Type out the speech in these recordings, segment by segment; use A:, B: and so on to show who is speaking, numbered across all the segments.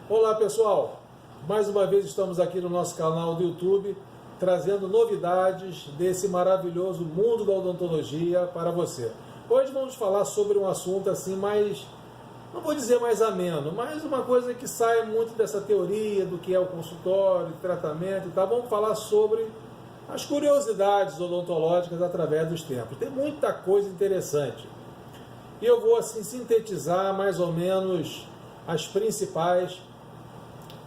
A: Olá pessoal, mais uma vez estamos aqui no nosso canal do YouTube trazendo novidades desse maravilhoso mundo da odontologia para você. Hoje vamos falar sobre um assunto assim mais, não vou dizer mais ameno, mas uma coisa que sai muito dessa teoria do que é o consultório, tratamento e tal. Vamos falar sobre as curiosidades odontológicas através dos tempos. Tem muita coisa interessante. E eu vou assim sintetizar mais ou menos as principais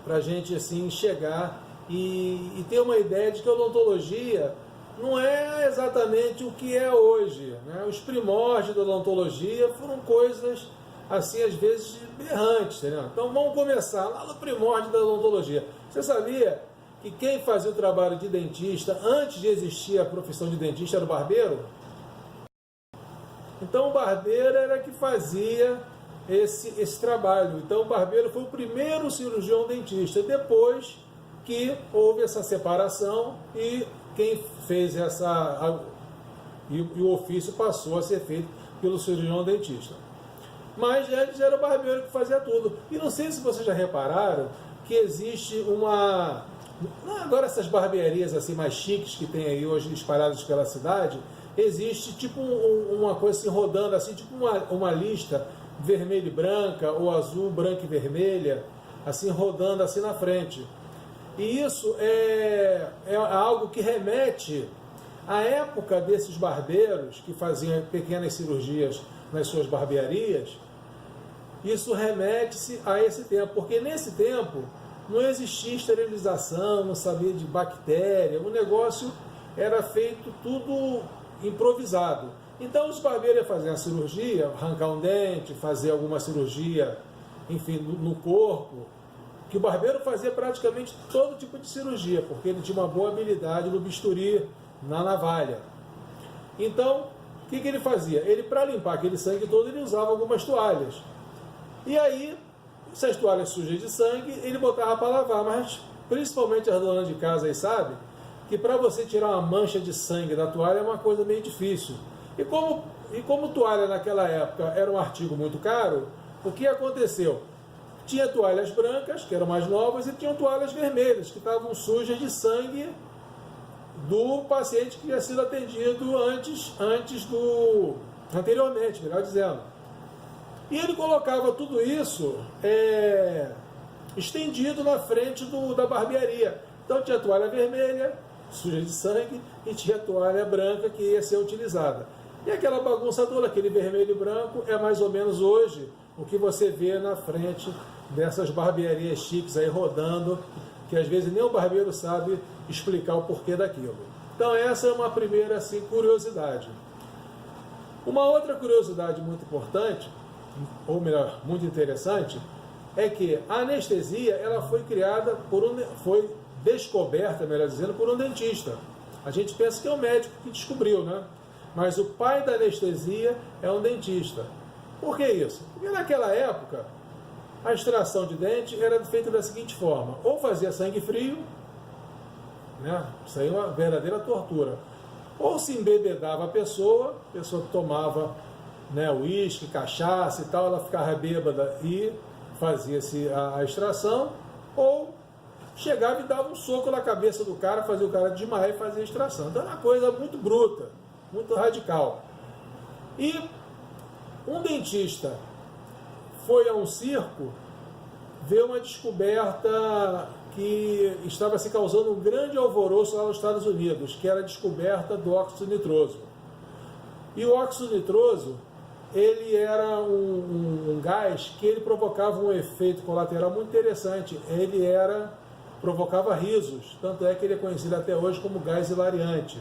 A: para a gente assim chegar e ter uma ideia de que a odontologia não é exatamente o que é hoje, né? Os primórdios da odontologia foram coisas assim às vezes berrantes, né? Então vamos começar lá no primórdio da odontologia. Você sabia que quem fazia o trabalho de dentista antes de existir a profissão de dentista era o barbeiro? Então o barbeiro era que fazia esse trabalho. Então o barbeiro foi o primeiro cirurgião dentista, depois que houve essa separação e quem fez e o ofício passou a ser feito pelo cirurgião dentista. Mas antes era o barbeiro que fazia tudo. E não sei se vocês já repararam que existe agora essas barbearias assim mais chiques que tem aí hoje espalhadas pela cidade, existe tipo uma coisa assim rodando assim, tipo uma lista vermelha e branca, ou azul, branca e vermelha, assim rodando assim na frente. E isso é algo que remete à época desses barbeiros que faziam pequenas cirurgias nas suas barbearias. Isso remete-se a esse tempo, porque nesse tempo não existia esterilização, não sabia de bactéria, o negócio era feito tudo improvisado. Então os barbeiros iam fazer a cirurgia, arrancar um dente, fazer alguma cirurgia, enfim, no corpo, que o barbeiro fazia praticamente todo tipo de cirurgia, porque ele tinha uma boa habilidade no bisturi, na navalha. Então, o que ele fazia? Ele, para limpar aquele sangue todo, ele usava algumas toalhas. E aí, essas toalhas sujas de sangue, ele botava para lavar, mas principalmente as donas de casa aí sabem que para você tirar uma mancha de sangue da toalha é uma coisa meio difícil. E como toalha naquela época era um artigo muito caro, o que aconteceu? Tinha toalhas brancas, que eram mais novas, e tinham toalhas vermelhas, que estavam sujas de sangue do paciente que tinha sido atendido anteriormente, melhor dizendo. E ele colocava tudo isso estendido na frente da barbearia. Então tinha toalha vermelha, suja de sangue, e tinha toalha branca que ia ser utilizada. E aquela bagunça toda, aquele vermelho e branco, é mais ou menos hoje o que você vê na frente dessas barbearias chiques aí rodando, que às vezes nem o barbeiro sabe explicar o porquê daquilo. Então essa é uma primeira assim, curiosidade. Uma outra curiosidade muito importante, ou melhor, muito interessante, é que a anestesia ela foi criada foi descoberta, melhor dizendo, por um dentista. A gente pensa que é o médico que descobriu, né? Mas o pai da anestesia é um dentista. Por que isso? Porque naquela época, a extração de dente era feita da seguinte forma: ou fazia sangue frio, né? Isso aí é uma verdadeira tortura. Ou se embebedava a pessoa tomava, né, uísque, cachaça e tal, ela ficava bêbada e fazia-se a extração, ou chegava e dava um soco na cabeça do cara, fazia o cara desmaiar e fazia a extração. Então era uma coisa muito bruta, muito radical. E um dentista foi a um circo ver uma descoberta que estava se causando um grande alvoroço lá nos Estados Unidos, que era a descoberta do óxido nitroso. E o óxido nitroso, ele era um gás que ele provocava um efeito colateral muito interessante. Ele provocava risos, tanto é que ele é conhecido até hoje como gás hilariante.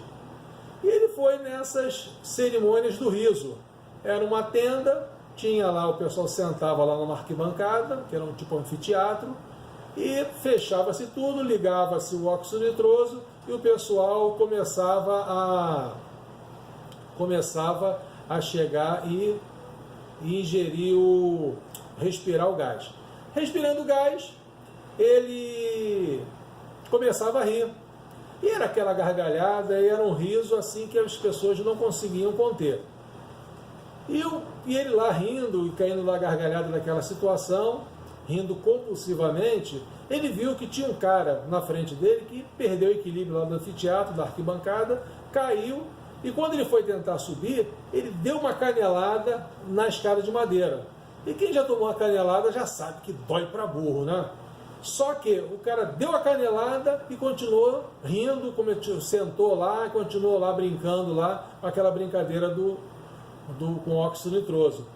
A: E ele foi nessas cerimônias do riso. Era uma tenda, tinha lá, o pessoal sentava lá numa arquibancada, que era um tipo anfiteatro, e fechava-se tudo, ligava-se o óxido nitroso e o pessoal começava a chegar e ingerir respirar o gás. Respirando o gás, ele começava a rir. E era aquela gargalhada, e era um riso assim que as pessoas não conseguiam conter. E ele lá rindo e caindo na gargalhada daquela situação, rindo compulsivamente, ele viu que tinha um cara na frente dele que perdeu o equilíbrio lá no anfiteatro, da arquibancada, caiu, e quando ele foi tentar subir, ele deu uma canelada na escada de madeira. E quem já tomou uma canelada já sabe que dói pra burro, né? Só que o cara deu a canelada e continuou rindo, sentou lá e continuou lá brincando lá, com aquela brincadeira com óxido nitroso.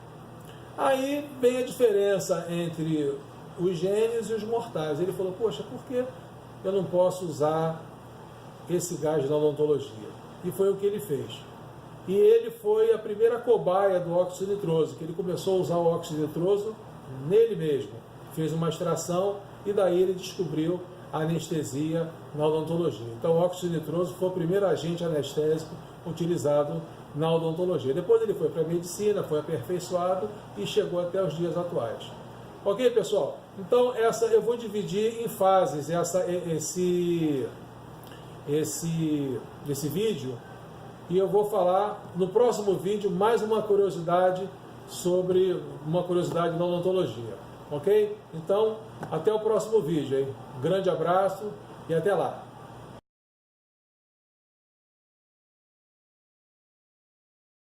A: Aí vem a diferença entre os gênios e os mortais. Ele falou, poxa, por que eu não posso usar esse gás na odontologia? E foi o que ele fez. E ele foi a primeira cobaia do óxido nitroso, que ele começou a usar o óxido nitroso nele mesmo. Fez uma extração e daí ele descobriu a anestesia na odontologia. Então o óxido nitroso foi o primeiro agente anestésico utilizado na odontologia. Depois ele foi para a medicina, foi aperfeiçoado e chegou até os dias atuais. Ok, pessoal? Então eu vou dividir em fases esse vídeo, e eu vou falar no próximo vídeo mais uma curiosidade da odontologia. Ok? Então, até o próximo vídeo, hein? Grande abraço e até lá!